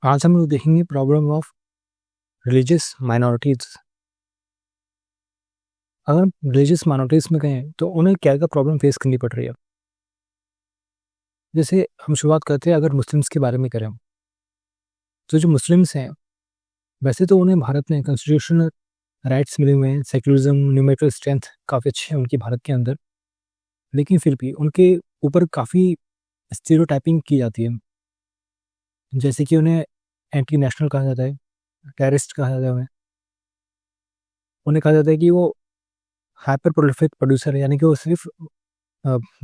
आज हम लोग देखेंगे प्रॉब्लम ऑफ रिलीजियस माइनॉरिटीज। अगर रिलीजियस माइनॉरिटीज में कहें तो उन्हें क्या क्या प्रॉब्लम फेस करनी पड़ रही है। जैसे हम शुरुआत करते हैं, अगर मुस्लिम्स के बारे में करें तो जो मुस्लिम्स हैं वैसे तो उन्हें भारत में कॉन्स्टिट्यूशनल राइट्स मिले हुए हैं, सेक्युलरिज्म, न्यूमेरिकल स्ट्रेंथ काफ़ी अच्छी है उनकी भारत के अंदर, लेकिन फिर भी उनके ऊपर काफ़ी स्टीरियोटाइपिंग की जाती है। जैसे कि उन्हें एंटी नेशनल कहा जाता है, टेररिस्ट कहा जाता है, उन्हें कहा जाता है कि वो हाइपर प्रोलिफिक प्रोड्यूसर है, यानी कि वो सिर्फ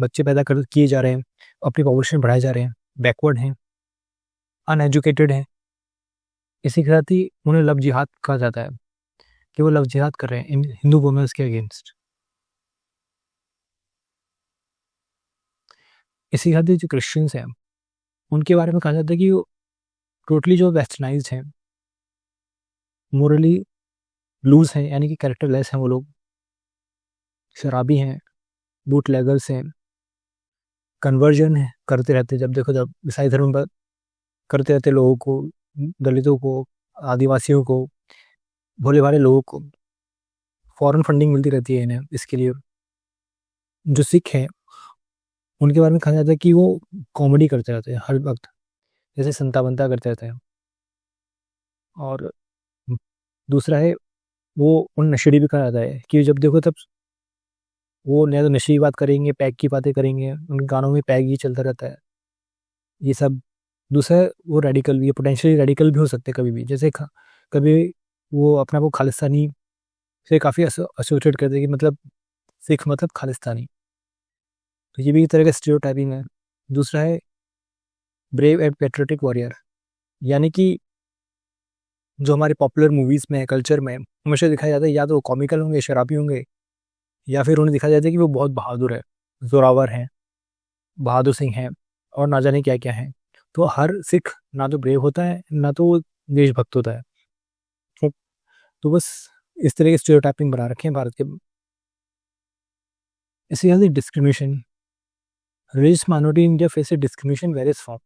बच्चे पैदा कर किए जा रहे हैं, अपनी पॉपुलेशन बढ़ाए जा रहे हैं, बैकवर्ड हैं, अनएजुकेटेड हैं। इसी के साथ ही उन्हें लव जिहाद कहा जाता है कि वो लव जिहाद कर रहे हैं हिंदू वुमेन्स के अगेंस्ट। इसी के साथ ही जो क्रिश्चियंस हैं उनके बारे में कहा जाता है कि वो टोटली जो वेस्टर्नाइज्ड हैं, मोरली लूज हैं, यानी कि कैरेक्टरलेस हैं, वो लोग शराबी हैं, बूट लेगर्स हैं, कन्वर्जन है करते रहते, जब देखो जब ईसाई धर्म पर करते रहते लोगों को, दलितों को, आदिवासियों को, भोले भाले लोगों को फॉरेन फंडिंग मिलती रहती है इन्हें इसके लिए। जो सिख हैं उनके बारे में कहा जाता है कि वो कॉमेडी करते रहते हैं हर वक्त, जैसे संता बंता करते रहते हैं। और दूसरा है, वो उन नशेड़ी भी कहा जाता है कि जब देखो तब वो नया तो नशे की बात करेंगे, पैग की बातें करेंगे, उनके गानों में पैग ही चलता रहता है, ये सब। दूसरा है, वो रेडिकल भी है, पोटेंशियली रेडिकल भी हो सकते हैं कभी भी, जैसे कभी वो अपने आप को खालिस्तानी से काफ़ी एसोसिएट करते हैं कि मतलब सिख मतलब खालिस्तानी, तो ये भी एक तरह का स्टीरियोटाइपिंग है। दूसरा है ब्रेव एंड पेट्रियोटिक वॉरियर, यानी कि जो हमारे पॉपुलर मूवीज़ में कल्चर में हमेशा दिखाया जाता है, या तो वो कॉमिकल होंगे, शराबी होंगे, या फिर उन्हें दिखाया जाता है कि वो बहुत बहादुर है, जोरावर हैं, बहादुर सिंह हैं, और ना जाने क्या क्या है। तो हर सिख ना तो ब्रेव होता है ना तो वो देशभक्त होता है। तो बस इस तरह के स्टीरियोटाइपिंग बना रखे हैं भारत के। इसी वजह से discrimination, religious minority in India face discrimination various form,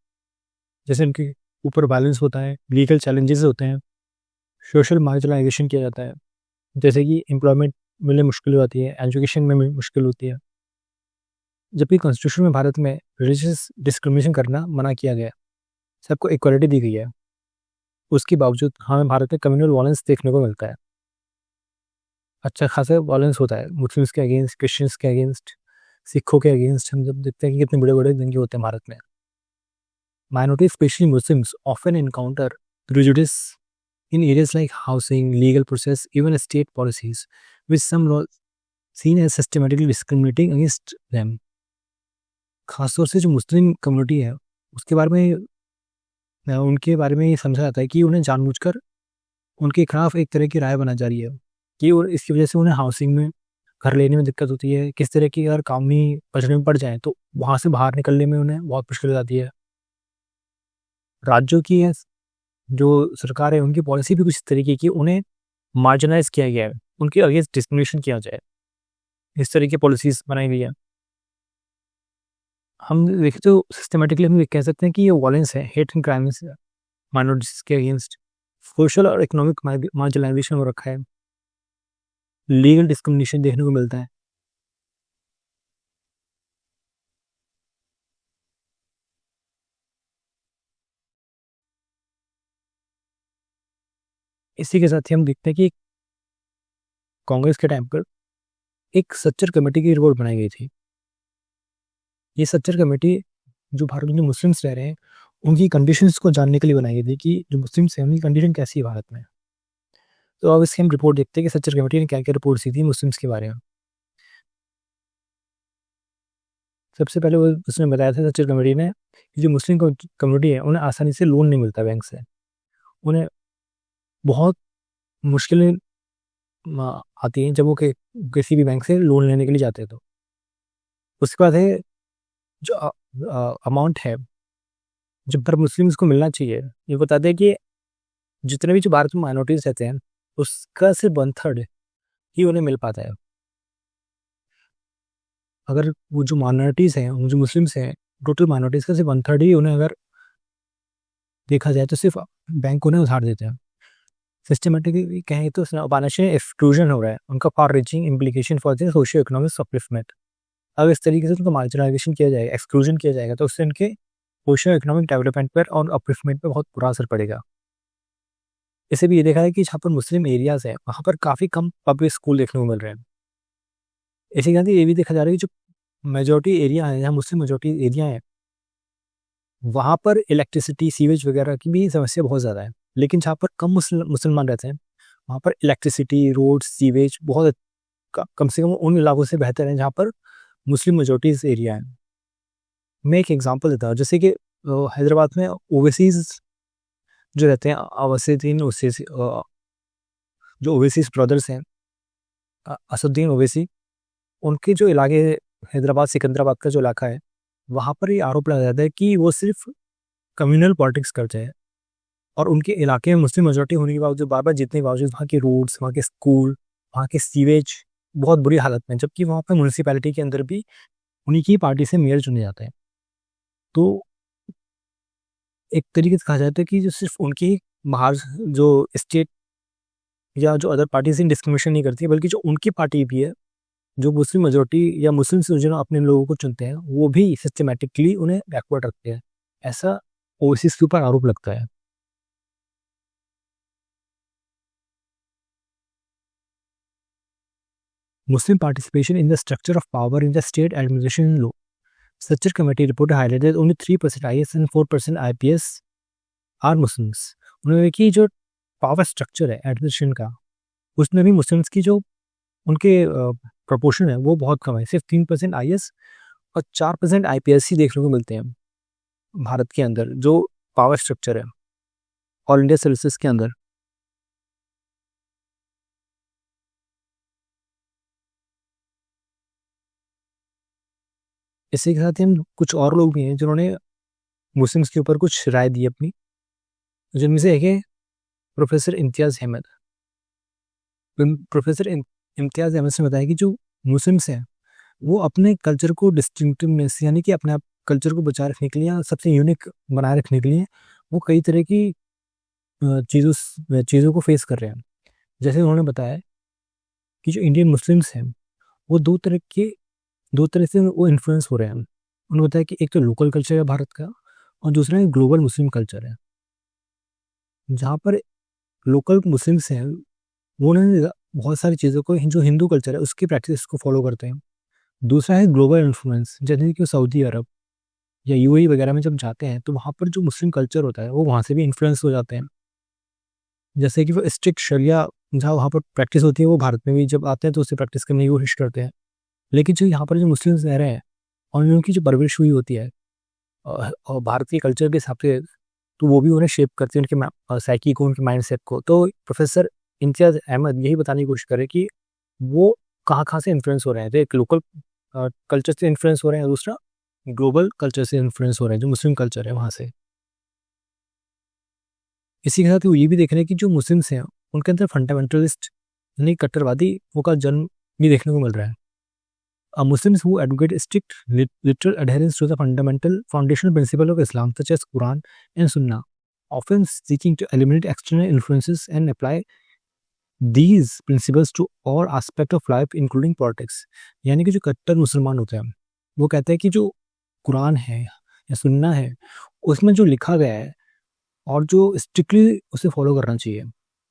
जैसे उनके ऊपर वायलेंस होता है, लीगल चैलेंजेस होते हैं, सोशल मार्जिनलाइजेशन किया जाता है, जैसे कि एम्प्लॉयमेंट मिलने मुश्किल हो जाती है, एजुकेशन में मुश्किल होती है। जबकि कॉन्स्टिट्यूशन में भारत में रिलीजियस डिस्क्रिमिनेशन करना मना किया गया है, सबको इक्वालिटी दी गई है, उसके बावजूद हमें भारत में कम्युनल वायलेंस देखने को मिलता है। अच्छा खासा वायलेंस होता है मुस्लिम्स के अगेंस्ट, क्रिश्चियंस के अगेंस्ट, सिखों के अगेंस्ट। हम जब देखते हैं कि कितने बड़े बड़े दंगे होते हैं भारत में। Minority specially Muslims often encounter prejudice in areas like housing, legal process, even state policies, with some laws seen as systematically discriminating against them। खासतौर से जो मुस्लिम कम्युनिटी है उसके बारे में उनके बारे में ये समझा जाता है कि उन्हें जानबूझकर उनके खिलाफ एक तरह की राय बना जा रही है कि और इसकी वजह से उन्हें हाउसिंग में, घर लेने में दिक्कत होती है, किस तरह की अगर कानूनी पचड़े में पड़ जाए तो वहाँ से बाहर निकलने में उन्हें बहुत मुश्किल हो जाती है। राज्यों की जो सरकार है उनकी पॉलिसी भी कुछ इस तरीके की, उन्हें मार्जिनाइज किया गया है, उनके अगेंस्ट डिस्क्रिमिनेशन किया जाए, इस तरह की पॉलिसीज बनाई गई है। हम देखें तो सिस्टमेटिकली हम ये कह सकते हैं कि ये वायलेंस है, हेट एंड क्राइम्स माइनॉरिटीज के अगेंस्ट, सोशल और इकोनॉमिक मार्जिनाइजेशन हो रखा है, लीगल डिस्क्रिमिनेशन देखने को मिलता है। इसी के साथ ही हम देखते हैं कि कांग्रेस के टाइम पर एक सच्चर कमेटी की रिपोर्ट बनाई गई थी। ये सच्चर कमेटी जो भारत में मुस्लिम्स रह रहे हैं उनकी कंडीशंस को जानने के लिए बनाई गई थी कि जो मुस्लिम्स हैं उनकी कंडीशन कैसी है भारत में। तो अब इसकी हम रिपोर्ट देखते हैं कि सच्चर कमेटी ने क्या क्या रिपोर्ट दी थी मुस्लिम्स के बारे में। सबसे पहले वो उसने बताया था सच्चर कमेटी ने कि जो मुस्लिम कम्युनिटी है उन्हें आसानी से लोन नहीं मिलता बैंक से, उन्हें बहुत मुश्किलें आती हैं जब वो किसी भी बैंक से लोन लेने के लिए जाते हैं। तो उसके बाद है जो अमाउंट है जो पर मुस्लिम्स को मिलना चाहिए, ये बताते हैं कि जितने भी जो भारत में माइनॉरिटीज रहते हैं उसका सिर्फ 1/3 ही उन्हें मिल पाता है। अगर वो जो माइनॉरिटीज़ हैं, वो जो मुस्लिम्स हैं, टोटल माइनॉरिटीज़ का सिर्फ 1/3 ही उन्हें अगर देखा जाए तो सिर्फ बैंक उन्हें उधार देते हैं। सिस्टमेटिकली कहें तो फाइनेंशियल एक्सक्लूजन हो रहा है, उनका far reaching implication for the socio economic upliftment. अगर इस तरीके से उनको मार्जिनलाइजेशन किया जाएगा, एक्सक्लूजन किया जाएगा, तो उससे उनके सोशियो इकोनॉमिक डेवलपमेंट पर और अपलिफ्टमेंट पर बहुत बुरा असर पड़ेगा। इसे भी ये देखा है कि जहाँ पर मुस्लिम एरियाज हैं वहाँ पर काफ़ी कम पब्लिक स्कूल देखने को मिल रहे हैं। इसी के साथ ये भी देखा जा रहा है कि जो मेजोरिटी एरिया है, जहाँ मुस्लिम मेजोरिटी एरिया है, वहाँ पर इलेक्ट्रिसिटी, सीवेज वगैरह की भी समस्या बहुत ज़्यादा है। लेकिन जहाँ पर कम मुसलमान रहते हैं, वहाँ पर इलेक्ट्रिसिटी, रोड, सीवेज बहुत कम से कम उन इलाकों से बेहतर है जहाँ पर मुस्लिम मेजोरिटीज एरिया है। मैं एक एग्जांपल देता हूँ, जैसे कि हैदराबाद में ओवैसीज जो रहते हैं, अवसीद्दीन ओवैसी, जो ओवैसीज ब्रदर्स हैं, असदुद्दीन ओवैसी, उनके जो इलाके, हैदराबाद सिकंदराबाद का जो इलाका है, वहाँ पर ये आरोप लगाया जाता है कि वो सिर्फ कम्युनल पॉलिटिक्स करते हैं और उनके इलाके में मुस्लिम मेजोरिटी होने के बावजूद, बार बार जीतने के बावजूद वहाँ के रोड्स, वहाँ के स्कूल, वहाँ के सीवेज बहुत बुरी हालत में, जबकि वहाँ पर म्यूनसिपैलिटी के अंदर भी उन्हीं की पार्टी से मेयर चुने जाते हैं। तो एक तरीके से कहा जाता है कि जो सिर्फ उनकी बाहर जो स्टेट या जो अदर पार्टी से डिस्क्रिमिनेशन नहीं करती, बल्कि जो उनकी पार्टी भी है, जो मुस्लिम मेजोरिटी या मुस्लिम से जो अपने लोगों को चुनते हैं, वो भी सिस्टमेटिकली उन्हें बैकवर्ड रखते हैं। ऐसा ओवैसीज के ऊपर आरोप लगता है। Muslim participation in the structure of power in the state administration low. Such a committee report highlighted that only 3% IS and 4% IPS are Muslims. उन्होंने कि जो पावर स्ट्रक्चर है एडमिनिस्ट्रेशन का, उसमें भी मुस्लिम्स की जो उनके प्रोपोर्शन है वो बहुत कम है। सिर्फ 3% IS और 4% IPS ही देखने को मिलते हैं भारत के अंदर जो पावर स्ट्रक्चर है ऑल इंडिया सर्विसेज के अंदर। इसी के साथ ही हम कुछ और लोग भी हैं जिन्होंने मुस्लिम्स के ऊपर कुछ राय दी अपनी, जिनमें से एक है प्रोफेसर इम्तियाज़ अहमद। प्रोफेसर इम्तियाज़ अहमद ने बताया कि जो मुस्लिम्स हैं वो अपने कल्चर को डिस्टिंक्टिवनेस, यानी कि अपने आप कल्चर को बचाए रखने के लिए या सबसे यूनिक बनाए रखने के लिए वो कई तरह की चीज़ों को फेस कर रहे हैं। जैसे उन्होंने बताया कि जो इंडियन मुस्लिम्स हैं वो दो तरह से वो इन्फ्लुएंस हो रहे हैं। उन्होंने बताया कि एक तो लोकल कल्चर है भारत का और दूसरा है ग्लोबल मुस्लिम कल्चर है। जहाँ पर लोकल मुस्लिम्स हैं वो उन्होंने बहुत सारी चीज़ों को, जो हिंदू कल्चर है उसकी प्रैक्टिस को फॉलो करते हैं। दूसरा है ग्लोबल इन्फ्लुएंस, जैसे कि सऊदी अरब या यूएई वगैरह में जब जाते हैं तो वहाँ पर जो मुस्लिम कल्चर होता है वो वहाँ से भी इन्फ्लुएंस हो जाते हैं। जैसे कि वो स्ट्रिक्ट शरिया जहाँ वहाँ पर प्रैक्टिस होती है वो भारत में भी जब आते हैं तो उससे प्रैक्टिस करने की कोशिश करते हैं। लेकिन जो यहाँ पर जो मुस्लिम्स रह रहे हैं और उनकी जो परवरिश हुई होती है और भारतीय कल्चर के हिसाब से, तो वो भी उन्हें शेप करती है, उनके साइकी को, उनके माइंड सेट को। तो प्रोफेसर इम्तियाज़ अहमद यही बताने की कोशिश करे कि वो कहाँ कहाँ से इन्फ्लुएंस हो रहे हैं। तो एक लोकल कल्चर से इन्फ्लुएंस हो रहे हैं, दूसरा ग्लोबल कल्चर से इन्फ्लुएंस हो रहे हैं, जो मुस्लिम कल्चर है वहाँ से। इसी के साथ वो ये भी देख रहे हैं कि जो मुस्लिम्स हैं उनके अंदर फंडामेंटलिस्ट यानी कट्टरवादी वो का जन्म भी देखने को मिल रहा है। Muslims who advocate strict literal adherence to the fundamental foundational principle of Islam, such as Quran and Sunnah, often seeking to eliminate external influences and apply these principles to all aspects of life, including politics. यानी कि जो कट्टर मुसलमान होते हैं वो कहते हैं कि जो कुरान है या सुन्ना है उसमें जो लिखा गया है और जो स्ट्रिक्टली उसे फॉलो करना चाहिए।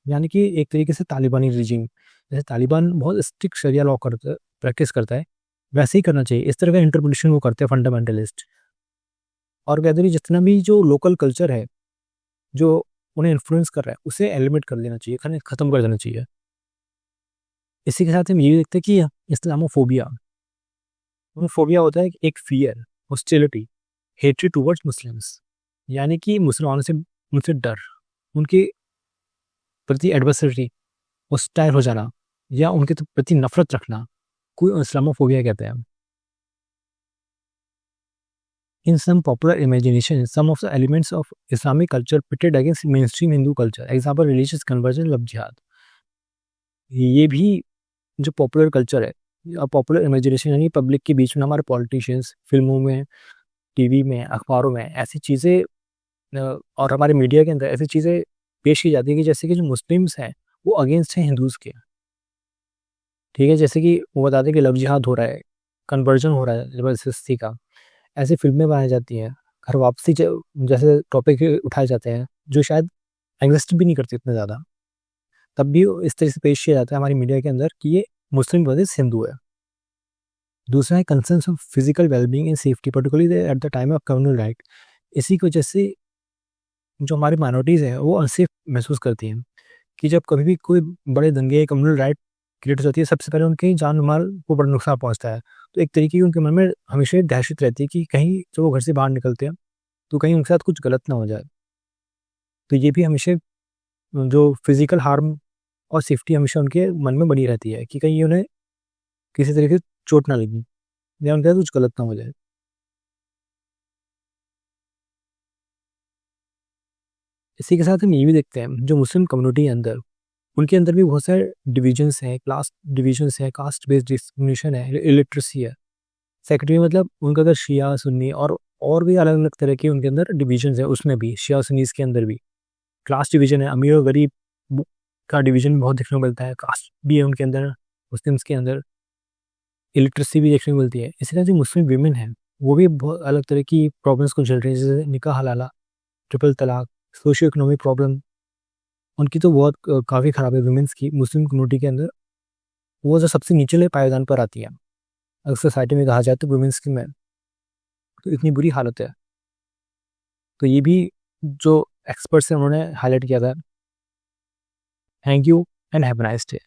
यानी कि एक तरीके से तालिबानी रिजीम, जैसे तालिबान बहुत स्ट्रिक्ट शरिया लॉ प्रैक्टिस करता है, वैसे ही करना चाहिए। इस तरह का इंटरप्रिटेशन वो करते हैं फंडामेंटलिस्ट। और कहते हैं जितना भी जो लोकल कल्चर है जो उन्हें इन्फ्लुएंस कर रहा है उसे एलिमिनेट कर देना चाहिए, ख़त्म कर देना चाहिए। इसी के साथ हम ये भी देखते हैं कि इस्लामोफोबिया होता है एक fear, hostility, hatred towards Muslims, यानी कि मुसलमानों से उनसे डर, उनके प्रति एडवर्सरी, हॉस्टाइल हो जाना या उनके प्रति नफरत रखना, कोई इस्लामोफोबिया कहते हैं। In some popular imagination, some of the elements of Islamic culture pitted against mainstream Hindu culture. Example, religious conversion, love jihad. ये भी जो पॉपुलर कल्चर है या पॉपुलर इमेजिनेशन यानी पब्लिक के बीच में हमारे पॉलिटिशियंस, फिल्मों में, टीवी में, अखबारों में ऐसी चीज़ें और हमारे मीडिया के अंदर ऐसी चीज़ें पेश की जाती है कि जैसे कि जो मुस्लिम्स हैं वो अगेंस्ट हैं हिंदूज़ के। ठीक है, जैसे कि वो बताते हैं कि लव जिहाद हो रहा है, कन्वर्जन हो रहा है ज़बरदस्ती का। ऐसी फ़िल्में बनाई जाती हैं, घर वापसी जैसे टॉपिक उठाए जाते हैं, जो शायद एग्ज़िस्ट भी नहीं करते इतने ज़्यादा। तब भी इस तरह से पेश किया जाता है हमारी मीडिया के अंदर कि ये मुस्लिम वर्सेस हिंदू है। दूसरा है concerns of physical wellbeing and safety particularly at the time of communal right. इसी की वजह से जो हमारी माइनॉरिटीज़ हैं वो अनसेफ महसूस करती हैं कि जब कभी भी कोई बड़े दंगे कम्युनल राइट क्रिएट होती है, सबसे पहले उनकी जान माल को बड़ा नुकसान पहुंचता है। तो एक तरीके की उनके मन में हमेशा एक दहशत रहती है कि कहीं जब वो घर से बाहर निकलते हैं तो कहीं उनके साथ कुछ गलत ना हो जाए। तो ये भी हमेशा जो फिजिकल हार्म और सेफ्टी हमेशा उनके मन में बनी रहती है कि कहीं उन्हें किसी तरीके से चोट ना लगी या उनके साथ कुछ गलत ना हो जाए। इसी के साथ हम ये भी देखते हैं जो मुस्लिम कम्युनिटी है अंदर, उनके अंदर भी बहुत सारे डिविजन्स हैं, क्लास डिविजन्स हैं, कास्ट बेस्ड डिस्क्रिमिनेशन है, इलिटरेसी है। सेक्टरी मतलब उनका अगर शिया सुन्नी और भी अलग अलग तरह के उनके अंदर डिविजन्स है, उसमें भी शिया सुन्नीस के अंदर भी क्लास डिवीजन है, अमीर और गरीब का डिवीजन बहुत देखने को मिलता है, कास्ट भी है उनके अंदर, मुस्लिम्स के अंदर इलिटरेसी भी देखने को मिलती है। इसी तरह जो मुस्लिम वीमेन है वो भी बहुत अलग तरह की प्रॉब्लम्स को झेल रही है, जैसे निकाह हलाला, ट्रिपल तलाक, सोशियो इकोनॉमिक प्रॉब्लम। उनकी तो बहुत काफ़ी ख़राब है वुमेन्स की मुस्लिम कम्युनिटी के अंदर। वो जो सबसे निचले पायदान पर आती है अगर सोसाइटी में कहा जाए तो वुमेन्स की में तो इतनी बुरी हालत है। तो ये भी जो एक्सपर्ट्स हैं उन्होंने हाईलाइट किया था। Thank you and have a nice day.